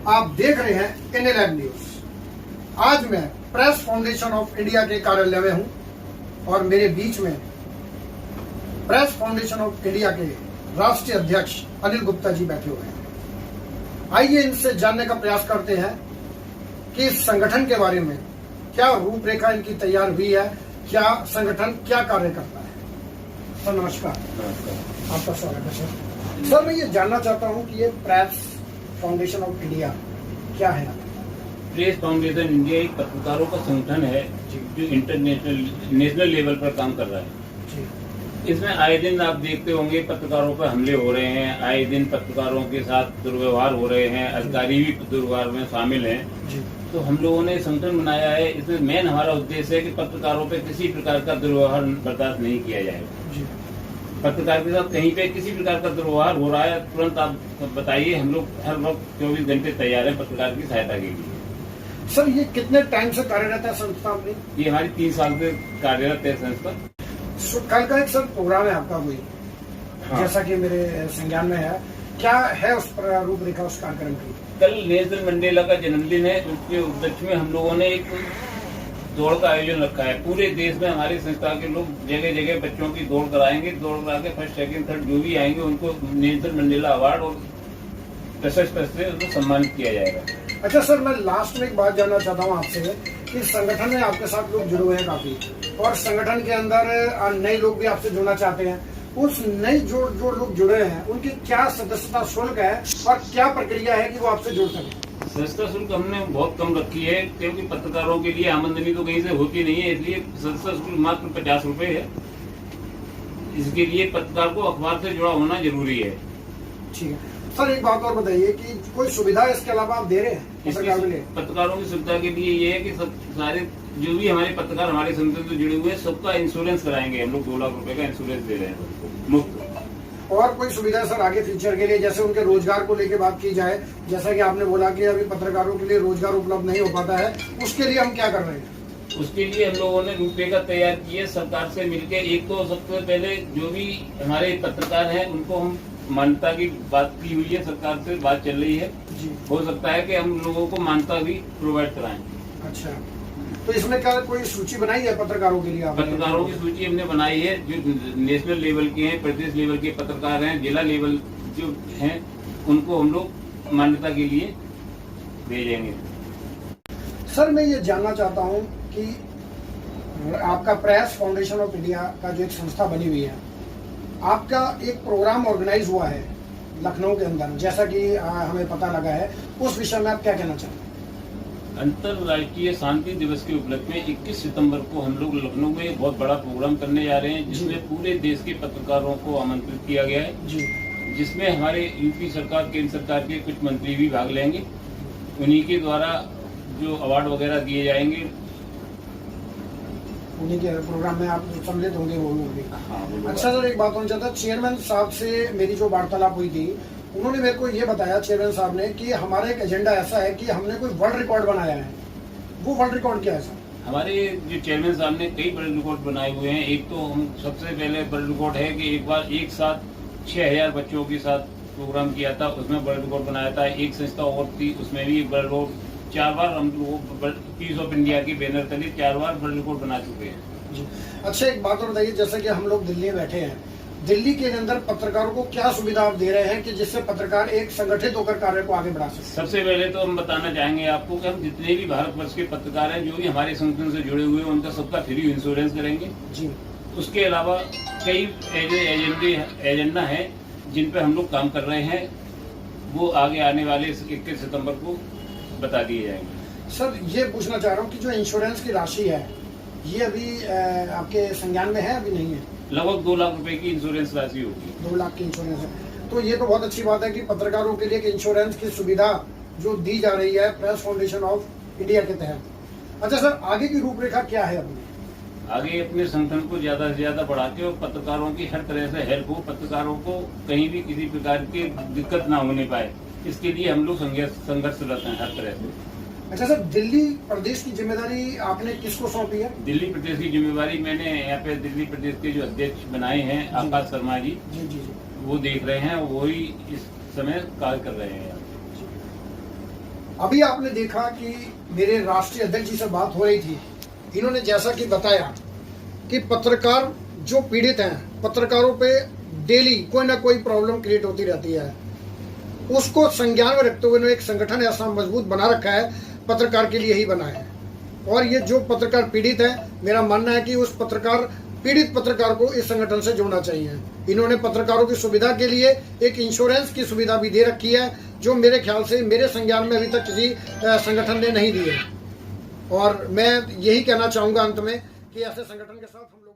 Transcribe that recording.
आप देख रहे हैं NLM न्यूज। आज मैं प्रेस फाउंडेशन ऑफ इंडिया के कार्यालय में हूं और मेरे बीच में प्रेस फाउंडेशन ऑफ इंडिया के राष्ट्रीय अध्यक्ष अनिल गुप्ता जी बैठे हुए हैं। आइए इनसे जानने का प्रयास करते हैं कि इस संगठन के बारे में क्या रूपरेखा इनकी तैयार हुई है, क्या संगठन क्या कार्य करता है। सर नमस्कार। आपका स्वागत है सर। सर मैं ये जानना चाहता हूँ कि ये प्रेस फाउंडेशन ऑफ इंडिया क्या है। प्रेस फाउंडेशन इंडिया एक पत्रकारों का संगठन है जो नेशनल लेवल पर काम कर रहा है। इसमें आए दिन आप देखते होंगे पत्रकारों पर हमले हो रहे हैं, आए दिन पत्रकारों के साथ दुर्व्यवहार हो रहे हैं, अधिकारी भी दुर्व्यवहार में शामिल हैं। तो हम लोगों ने संगठन बनाया है। इसमें मेन हमारा उद्देश्य है कि पत्रकारों पे किसी प्रकार का दुर्व्यवहार बर्दाश्त नहीं किया जाएगा। पत्रकार के साथ कहीं पे किसी प्रकार का दुर्व्यवहार हो रहा है, तुरंत आप बताइए। हम लोग हर वक्त 24 घंटे तैयार हैं पत्रकार की सहायता के लिए। सर ये कितने टाइम से कार्यरत है संस्था में? ये हमारी 3 साल से कार्यरत है संस्था। कल का एक सर प्रोग्राम है आपका कोई? हाँ। जैसा कि मेरे संज्ञान में है, क्या है उस पर रूपरेखा उस कार्यक्रम की? कल नेल्सन मंडेला का जन्मदिन है, उसके उपलक्ष्य में हम लोगों ने एक दौड़ का आयोजन रखा है। पूरे देश में हमारी संस्था के लोग जगह जगह बच्चों की दौड़ कराएंगे। दौड़ करा के फर्स्ट सेकंड थर्ड जो भी आएंगे उनको नेल्सन मंडेला अवार्ड और प्रशस्ति से उनको सम्मानित किया जाएगा। अच्छा सर, मैं लास्ट में एक बात जानना चाहता हूँ आपसे कि संगठन में आपके साथ लोग जुड़े हुए हैं काफी, और संगठन के अंदर नए लोग भी आपसे जुड़ना चाहते हैं। उस नए जो लोग जुड़े हैं उनकी क्या सदस्यता शुल्क है और क्या प्रक्रिया है कि वो आपसे जुड़ सके? सदस्यता शुल्क हमने बहुत कम रखी है, क्योंकि पत्रकारों के लिए आमदनी तो कहीं से होती नहीं है, इसलिए सदस्यता शुल्क मात्र 50 रुपए है। इसके लिए पत्रकार को अखबार से जुड़ा होना जरूरी है। ठीक है सर, एक बात और बताइए कि कोई सुविधा इसके अलावा आप दे रहे हैं पत्रकारों की सुविधा के लिए ये है कि सब सारे जो भी हमारे पत्रकार हमारे संगठन से जुड़े हुए हैं सबका इंश्योरेंस कराएंगे। हम लोग 2 लाख रुपए का इंश्योरेंस दे रहे हैं मुफ्त। और कोई सुविधा सर आगे फ्यूचर के लिए, जैसे उनके रोजगार को लेकर बात की जाए, जैसा कि आपने बोला कि अभी पत्रकारों के लिए रोजगार उपलब्ध नहीं हो पाता है, उसके लिए हम क्या कर रहे हैं? उसके लिए हम लोगों ने रूपरेखा तैयार की है सरकार से मिलकर। एक तो सबसे पहले जो भी हमारे पत्रकार हैं उनको हम मान्यता की बात की हुई है, सरकार से बात चल रही है। हो सकता है कि हम लोगों को मान्यता भी प्रोवाइड कराएं। अच्छा, तो इसमें क्या कोई सूची बनाई है पत्रकारों के लिए? पत्रकारों की सूची हमने बनाई है जो नेशनल लेवल के हैं, प्रदेश लेवल के पत्रकार हैं, जिला लेवल जो हैं उनको हम लोग मान्यता के लिए भेजेंगे। सर मैं ये जानना चाहता हूँ कि आपका प्रेस फाउंडेशन ऑफ इंडिया का जो एक संस्था बनी हुई है, आपका एक प्रोग्राम ऑर्गेनाइज हुआ है लखनऊ के अंदर, जैसा कि हमें पता लगा है, उस विषय में आप क्या कहना चाहते हैं? अंतर्राष्ट्रीय शांति दिवस के उपलक्ष्य में 21 सितंबर को हम लोग लखनऊ में एक बहुत बड़ा प्रोग्राम करने जा रहे हैं, जिसमें पूरे देश के पत्रकारों को आमंत्रित किया गया है। जिसमें हमारे यूपी सरकार, केंद्र सरकार के कुछ मंत्री भी भाग लेंगे। उन्हीं के द्वारा जो अवार्ड वगैरह दिए जाएंगे, उन्हीं के प्रोग्राम में आप सम्मिलित होंगे वो भी। अच्छा सर, एक बात होना चाहता, चेयरमैन साहब से मेरी जो वार्तालाप हुई थी, उन्होंने मेरे को ये बताया चेयरमैन साहब ने कि हमारा एक एजेंडा ऐसा है कि हमने कोई वर्ल्ड रिकॉर्ड बनाया है। वो वर्ल्ड रिकॉर्ड क्या है सर? हमारे जो चेयरमैन साहब ने कई वर्ल्ड रिकॉर्ड बनाए हुए हैं। एक तो हम सबसे पहले वर्ल्ड रिकॉर्ड है कि एक बार एक साथ 6000 बच्चों के साथ प्रोग्राम किया था, उसमें वर्ल्ड रिकॉर्ड बनाया था। एक संस्था और थी, उसमें भी वर्ल्ड रिकॉर्ड 4 बार हम लोग पीस ऑफ इंडिया की बैनर तले 4 बार वर्ल्ड रिकॉर्ड बना चुके हैं। अच्छा एक बात और बताइए, जैसे कि हम लोग दिल्ली में बैठे हैं, दिल्ली के अंदर पत्रकारों को क्या सुविधा आप दे रहे हैं कि जिससे पत्रकार एक संगठित होकर कार्य को आगे बढ़ा सके? सबसे पहले तो हम बताना चाहेंगे आपको कि हम जितने भी भारतवर्ष के पत्रकार हैं जो भी हमारे संगठन से जुड़े हुए हैं उनका सबका फ्री इंश्योरेंस करेंगे जी। उसके अलावा कई एजेंडा है जिन पे हम लोग काम कर रहे हैं, वो आगे आने वाले 21 सितम्बर को बता दिए जाएंगे। सर ये पूछना चाह रहा हूँ कि जो इंश्योरेंस की राशि है ये अभी आपके संज्ञान में है, अभी नहीं है? लगभग 2 लाख रुपए की इंश्योरेंस राशि होगी। 2 लाख की इंश्योरेंस है, तो ये तो बहुत अच्छी बात है कि पत्रकारों के लिए इंश्योरेंस की सुविधा जो दी जा रही है प्रेस फाउंडेशन ऑफ इंडिया के तहत। अच्छा सर, आगे की रूपरेखा क्या है अपनी? आगे अपने संगठन को ज्यादा से ज्यादा बढ़ा के और पत्रकारों की हर तरह से हेल्प हो, पत्रकारों को कहीं भी किसी प्रकार की दिक्कत ना होने पाए, इसके लिए हम लोग संघर्षरत हैं हर तरह से। अच्छा सर, दिल्ली प्रदेश की जिम्मेदारी आपने किसको सौंपी है? दिल्ली प्रदेश की जिम्मेवारी मैंने यहाँ पे दिल्ली प्रदेश के जो अध्यक्ष बनाए हैं आकाश शर्मा जी, जी, वो देख रहे हैं, वही इस समय कार्य कर रहे हैं। अभी आपने देखा कि मेरे राष्ट्रीय अध्यक्ष जी से बात हो रही थी, इन्होंने जैसा कि बताया कि पत्रकार जो पीड़ित हैं, पत्रकारों पे डेली कोई ना कोई प्रॉब्लम क्रिएट होती रहती है, उसको संज्ञान में रखते हुए उन्होंने एक संगठन ऐसा मजबूत बना रखा है, पत्रकार के लिए ही बना है। और ये जो पत्रकार पीड़ित है, मेरा मानना है कि उस पीड़ित पत्रकार को इस संगठन से जोड़ना चाहिए। इन्होंने पत्रकारों की सुविधा के लिए एक इंश्योरेंस की सुविधा भी दे रखी है, जो मेरे ख्याल से मेरे संज्ञान में अभी तक किसी संगठन ने नहीं दी है। और मैं यही कहना चाहूँगा अंत में कि ऐसे संगठन के साथ हम लोग